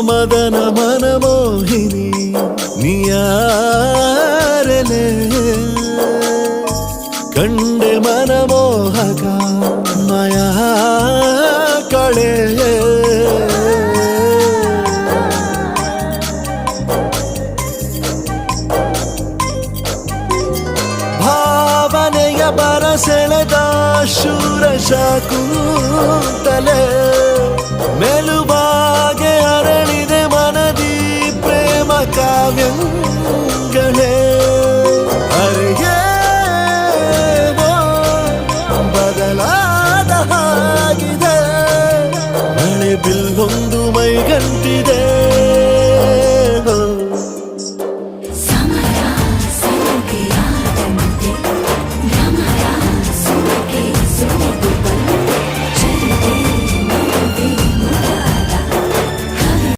ಮದನ ಮನಮೋಹಿನಿ ನೀಯಾರಲೆ ಕಂಡೆ ಮನಮೋಹಕ ಮಾಯಾ ಕಳೆ ಭಾವನೆಯ ಬರಸೆಳೆದ ಶೂರಶಕುಂತಲೆ ಮೆಲುಬಾಗೆ ಅರಳಿದೆ ಮನದಿ ಪ್ರೇಮ ಕಾವ್ಯಗಳೇ ಅರಿಯೇನೋ ಬದಲಾದ ಹಾಗಿದೆ ಮಳೆ ಬಿಲ್ಲೊಂದು ಮೈಗಂಟಿದೆ